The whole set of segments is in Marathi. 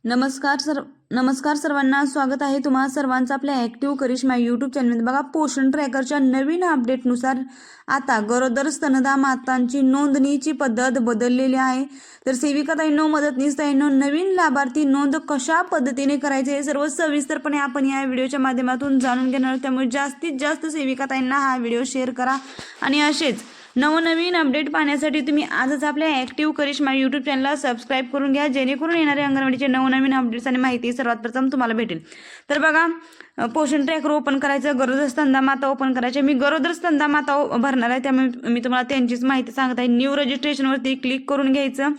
नमस्कार सर्वांना, स्वागत आहे तुम्हा सर्वांचं आपल्या ॲक्टिव्ह करिश्मा यूट्यूब चॅनलमध्ये. बघा, पोषण ट्रॅकरच्या नवीन अपडेटनुसार आता गरोदर स्तनदा मातांची नोंदणीची पद्धत बदललेली आहे. तर सेविकाताईंनो, मदतनीसताईंनो, नवीन लाभार्थी नोंद कशा पद्धतीने करायचे हे सर्व सविस्तरपणे आपण या व्हिडिओच्या माध्यमातून जाणून घेणार आहोत. त्यामुळे जास्तीत जास्त सेविकाताईंना हा व्हिडिओ शेअर करा आणि असेच नवनवीन अपडेट पाहण्यासाठी तुम्ही आजच आपल्या ॲक्टिव्ह करिश्मा यूट्यूब चॅनलला सबस्क्राईब करून घ्या, जेणेकरून येणारे अंगणवाडीचे नवनवीन अपडेट्स आणि माहिती सर्वात प्रथम तुम्हाला भेटेल. तर बघा, पोषण ट्रॅकर ओपन करायचं, गरोदर स्तनदा माता ओपन करायचे. मी गरोदर स्तनदा माता भरणार आहे, त्यामुळे मी तुम्हाला त्यांचीच माहिती सांगत आहे. न्यू रजिस्ट्रेशनवरती क्लिक करून घ्यायचं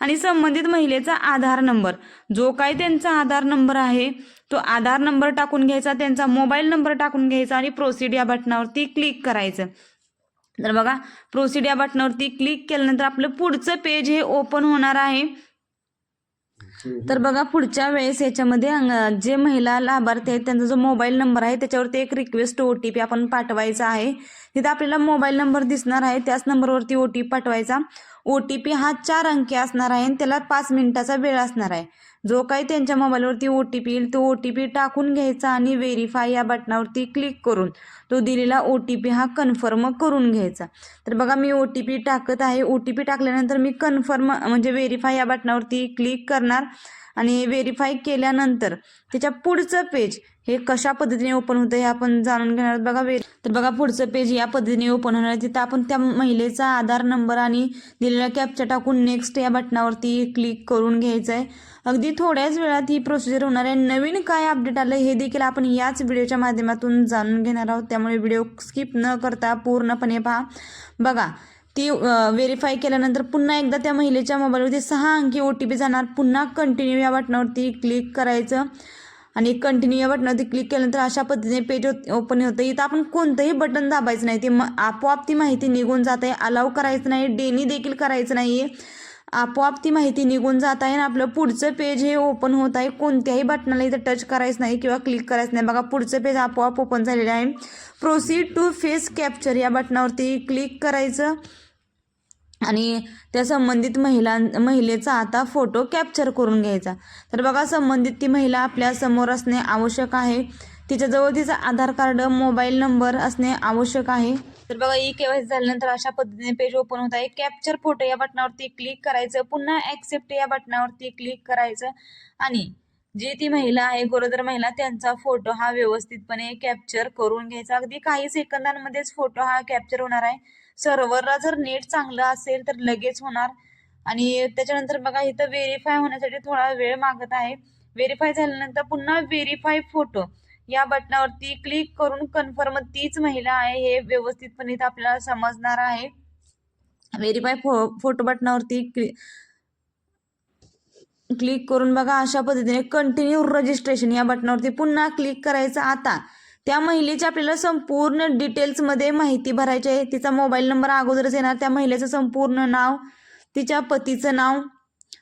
आणि संबंधित महिलेचा आधार नंबर, जो काही त्यांचा आधार नंबर आहे तो आधार नंबर टाकून घ्यायचा, त्यांचा मोबाईल नंबर टाकून घ्यायचा आणि प्रोसीड या बटनावरती क्लिक करायचं. तर बघा, प्रोसीड या बटनावरती क्लिक केल्यानंतर आपलं पुढचं पेज हे ओपन होणार आहे. तर बघा, पुढच्या वेळेस याच्यामध्ये जे महिला लाभार्थी आहेत त्यांचा जो मोबाईल नंबर आहे त्याच्यावरती एक रिक्वेस्ट OTP आपण पाठवायचा आहे. तिथे आपल्याला मोबाईल नंबर दिसणार आहे, त्याच नंबरवरती OTP पाठवायचा. OTP हा 4 अंकी असणार आहे आणि त्याला 5 मिनिटाचा वेळ असणार आहे. जो काही त्यांच्या मोबाईलवरती OTP येईल तो OTP टाकून घ्यायचा आणि व्हेरीफाय या बटनावरती क्लिक करून तो दिलेला OTP हा कन्फर्म करून घ्यायचा. तर बघा, मी OTP टाकत आहे. OTP टाकल्यानंतर मी कन्फर्म म्हणजे व्हेरीफाय या बटनावरती क्लिक करणार आणि व्हेरीफाय केल्यानंतर त्याच्या पुढचं पेज हे कशा पद्धतीने ओपन होतं हे आपण जाणून घेणार आहोत. बघा, तर बघा, पुढचं पेज या पद्धतीने ओपन होणार आहे. तिथं आपण त्या महिलेचा आधार नंबर आणि दिलेला कॅप्चा टाकून नेक्स्ट या बटनावरती क्लिक करून घ्यायचं आहे. अगदी थोड्याच वेळात ही प्रोसिजर होणार आहे. नवीन काय अपडेट आलं हे देखील आपण याच व्हिडिओच्या माध्यमातून जाणून घेणार आहोत, त्यामुळे व्हिडिओ स्किप न करता पूर्णपणे पहा. बघा, ती व्हेरीफाय केल्यानंतर पुन्हा एकदा त्या महिलेच्या मोबाईलवरती 6 अंकी OTP जाणार. पुन्हा कंटिन्यू या बटनावरती क्लिक करायचं आणि कंटिन्यू या बटनावरती क्लिक केल्यानंतर अशा पद्धतीने पेज ओपन होतं. इथं आपण कोणतंही बटन दाबायचं नाही, ते आपोआप ती माहिती निघून जात आहे. अलाव करायचं नाही, डेनी देखील करायचं नाही आहे, आपोआप ती माहिती निघून जात आहे आणि आपलं पुढचं पेज हे ओपन होत आहे. कोणत्याही बटनाला इथं टच करायचं नाही किंवा क्लिक करायचं नाही. बघा, पुढचं पेज आपोआप ओपन झालेलं आहे. प्रोसीड टू फेस कॅप्चर या बटनावरती क्लिक करायचं आणि त्या संबंधित महिलेचा आता फोटो कॅप्चर करून घ्यायचा. तर बघा, संबंधित ती महिला आपल्या समोर असणे आवश्यक आहे. तिच्याजवळ तिचा आधार कार्ड, मोबाईल नंबर असणे आवश्यक आहे. तर बघा, KYC झाल्यानंतर अशा पद्धतीने पेज ओपन होत आहे. कॅप्चर फोटो या बटनावरती क्लिक करायचं, पुन्हा ॲक्सेप्ट या बटनावरती क्लिक करायचं आणि जी ती महिला आहे, गरोदर महिला, त्यांचा फोटो हा व्यवस्थितपणे कॅप्चर करून घ्यायचा. अगदी काही सेकंदांमध्येच फोटो हा कॅप्चर होणार आहे. सर्व्हरला जर नेट चांगलं असेल तर लगेच होणार. आणि त्याच्यानंतर बघा, इथं व्हेरीफाय होण्यासाठी थोडा वेळ मागत आहे. व्हेरीफाय झाल्यानंतर पुन्हा व्हेरीफाय फोटो या बटनावरती क्लिक करून कन्फर्म तीच महिला आहे हे व्यवस्थितपणे इथं आपल्याला समजणार आहे. व्हेरीफाय फोटो बटनावरती क्लिक करून बघा, अशा पद्धतीने कंटिन्यू रजिस्ट्रेशन या बटनावरती पुन्हा क्लिक करायचं. आता त्या महिलेची आपल्याला संपूर्ण डिटेल्समध्ये माहिती भरायची आहे. तिचा मोबाईल नंबर अगोदरच येणार, त्या महिलेचं संपूर्ण नाव, तिच्या पतीचं नाव.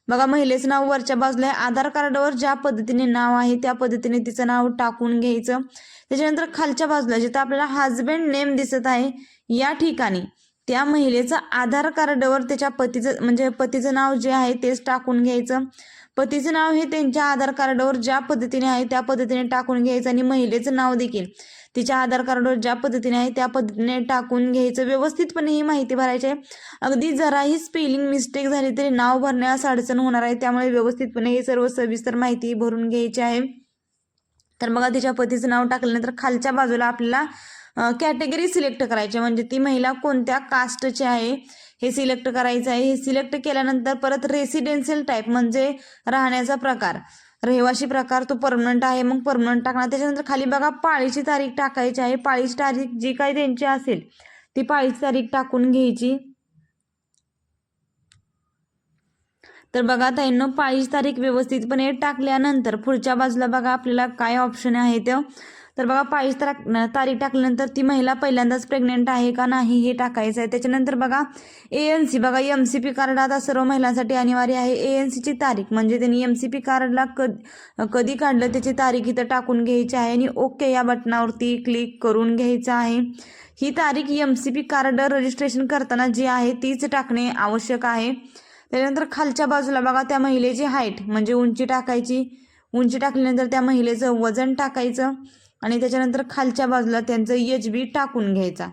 बघा, महिलेचं नाव वरच्या बाजूला आहे. आधार कार्डावर ज्या पद्धतीने नाव आहे त्या पद्धतीने तिचं नाव टाकून घ्यायचं. त्याच्यानंतर खालच्या बाजूला जिथं आपल्याला हजबंड नेम दिसत आहे या ठिकाणी त्या महिलेचं आधार कार्डावर त्याच्या पतीचं म्हणजे पतीचं नाव जे आहे तेच टाकून घ्यायचं. पतीचं नाव हे त्यांच्या आधार कार्डावर ज्या पद्धतीने आहे त्या पद्धतीने टाकून घ्यायचं आणि महिलेचं नाव देखील तिच्या आधार कार्डावर ज्या पद्धतीने आहे त्या पद्धतीने टाकून घ्यायचं. व्यवस्थितपणे ही माहिती भरायची आहे. अगदी जराही स्पेलिंग मिस्टेक झाली तरी नाव भरण्यास अडचण होणार आहे, त्यामुळे व्यवस्थितपणे हे सर्व सविस्तर माहिती भरून घ्यायची आहे. तर बघा, तिच्या पतीचं नाव टाकल्यानंतर खालच्या बाजूला आपल्याला कॅटेगरी सिलेक्ट करायची, म्हणजे ती महिला कोणत्या कास्टची आहे हे सिलेक्ट करायचं आहे. हे सिलेक्ट केल्यानंतर परत रेसिडेन्शियल टाईप म्हणजे राहण्याचा प्रकार, रहिवासी प्रकार तो परमनंट आहे, मग परमनंट टाकणार. त्याच्यानंतर खाली बघा, पाळीची तारीख टाकायची आहे. पाळीची तारीख जी काही त्यांची असेल ती पाळीची तारीख टाकून घ्यायची. तर बघा ताईंनो, पाळीची तारीख व्यवस्थितपणे टाकल्यानंतर पुढच्या बाजूला बघा आपल्याला काय ऑप्शन आहे ते. तर बघा, पाळीची तारीख टाकल्यानंतर ती महिला पहिल्यांदाच प्रेग्नेंट आहे का नाही हे टाकायचं आहे. त्याच्यानंतर बघा, ANC, बघा MCP कार्ड आता सर्व महिलांसाठी अनिवार्य आहे. ANCची तारीख म्हणजे त्यांनी MCP कार्डला कधी काढलं त्याची तारीख इथं टाकून घ्यायची आहे आणि ओके या बटनावरती क्लिक करून घ्यायचं आहे. ही तारीख MCP कार्ड रजिस्ट्रेशन करताना जी आहे तीच टाकणे आवश्यक आहे. त्याच्यानंतर खालच्या बाजूला बघा त्या महिलेची हाईट म्हणजे उंची टाकायची. उंची टाकल्यानंतर त्या महिलेचं वजन टाकायचं आणि त्याच्यानंतर खालच्या बाजूला त्यांचं HB टाकून घ्यायचा.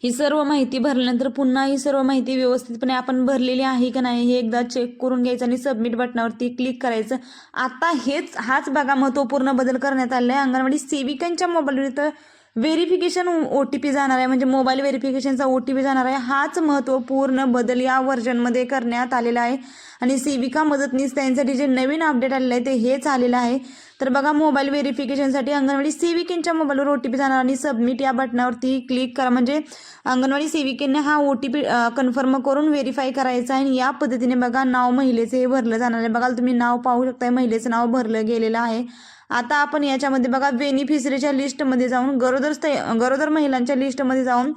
ही सर्व माहिती भरल्यानंतर पुन्हा ही सर्व माहिती व्यवस्थितपणे आपण भरलेली आहे का नाही हे एकदा चेक करून घ्यायचं आणि सबमिट बटनावरती क्लिक करायचं. आता हाच बघा महत्त्वपूर्ण बदल करण्यात आला आहे. अंगणवाडी सेविकांच्या मोबाईलवर इथं व्हेरिफिकेशन OTP जाणार आहे म्हणजे मोबाईल व्हेरिफिकेशनचा OTP जाणार आहे. हाच महत्त्वपूर्ण बदल या व्हर्जनमध्ये करण्यात आलेला आहे आणि सेविका मदतनीस त्यांसाठी जे नवीन अपडेट आलेलं आहे ते हेच आलेलं आहे. तर बघा मोबाईल व्हेरिफिकेशनसाठी अंगणवाडी सेविकेंच्या मोबाईलवर OTP जाणार आणि सबमिट या बटनावरती क्लिक करा म्हणजे अंगणवाडी सेविकेने हा OTP कन्फर्म करून व्हेरीफाय करायचा आहे. आणि या पद्धतीने बघा नाव महिलेचे हे भरलं जाणार आहे. बघा तुम्ही नाव पाहू शकता महिलेचं नाव भरलं गेलेलं आहे. आता आपण याच्यामध्ये बघा बेनिफिशरीच्या लिस्टमध्ये जाऊन गरोदर महिलांच्या लिस्टमध्ये जाऊन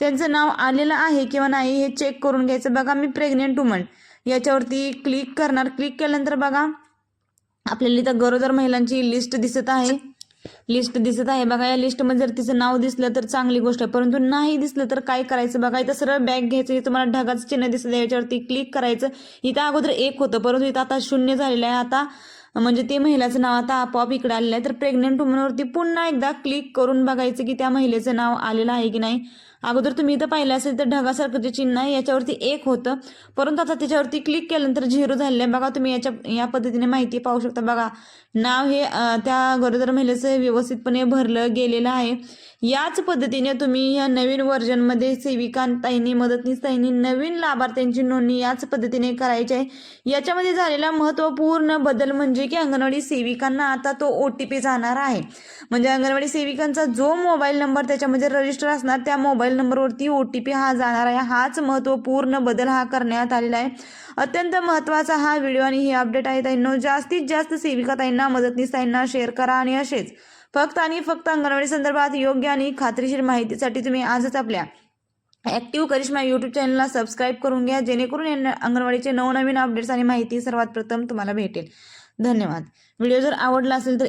त्यांचं नाव आलेलं आहे किंवा नाही हे चेक करून घ्यायचं. बघा मी प्रेग्नेंट वुमन याच्यावरती क्लिक करणार. क्लिक केल्यानंतर बघा आपल्याला इथं गरोदर महिलांची लिस्ट दिसत आहे. बघा या लिस्टमध्ये जर तिचं नाव दिसलं तर चांगली गोष्ट आहे, परंतु नाही दिसलं तर काय करायचं बघा इथं सरळ बॅक घ्यायचं. तुम्हाला ढगाचं चिन्ह दिसतं याच्यावरती क्लिक करायचं. इथं अगोदर 1 होतं परंतु इथं आता 0 झालेलं आहे. आता म्हणजे ते महिलाचं नाव आता आपोआप इकडे आलेलं आहे. तर प्रेग्नेंट वुमनवरती पुन्हा एकदा क्लिक करून बघायचं की त्या महिलेचं नाव आलेलं आहे की नाही. अगोदर तुम्ही इथं पाहिलं असेल तर ढगासारखं जे चिन्ह आहे याच्यावरती 1 होतं परंतु आता त्याच्यावरती क्लिक केल्यानंतर 0 झालेलं आहे. बघा तुम्ही या पद्धतीने माहिती पाहू शकता. बघा नाव हे त्या गरोदर महिलेचं व्यवस्थितपणे भरलं गेलेलं आहे. याच पद्धतीने तुम्ही या नवीन व्हर्जनमध्ये सेविकांताईंनी मदतनीसताईंनी नवीन लाभार्थ्यांची नोंदणी याच पद्धतीने करायची आहे. याच्यामध्ये झालेला महत्त्वपूर्ण बदल म्हणजे की अंगणवाडी सेविकांना आता तो OTP जाणार आहे. म्हणजे अंगणवाडी सेविकांचा जो मोबाईल नंबर त्याच्यामध्ये रजिस्टर असणार त्या मोबाईल नंबरवरती OTP हा जाणार आहे. हाच महत्त्वपूर्ण बदल हा करण्यात आलेला आहे. अत्यंत महत्त्वाचा हा व्हिडिओ आणि ही अपडेट आहे ताईंनो. जास्तीत जास्त सेविका ताईंना मदतनीसताईंना शेअर करा आणि असेच फक्त आणि फक्त अंगणवाडी संदर्भात योग्य आणि खात्रीशीर माहितीसाठी तुम्ही आजच आपल्या ॲक्टिव्ह करिश्मा यूट्यूब चॅनलला सबस्क्राईब करून घ्या जेणेकरून अंगणवाडीचे नवनवीन अपडेट्स आणि माहिती सर्वात प्रथम तुम्हाला भेटेल. धन्यवाद. व्हिडिओ जर आवडला असेल तर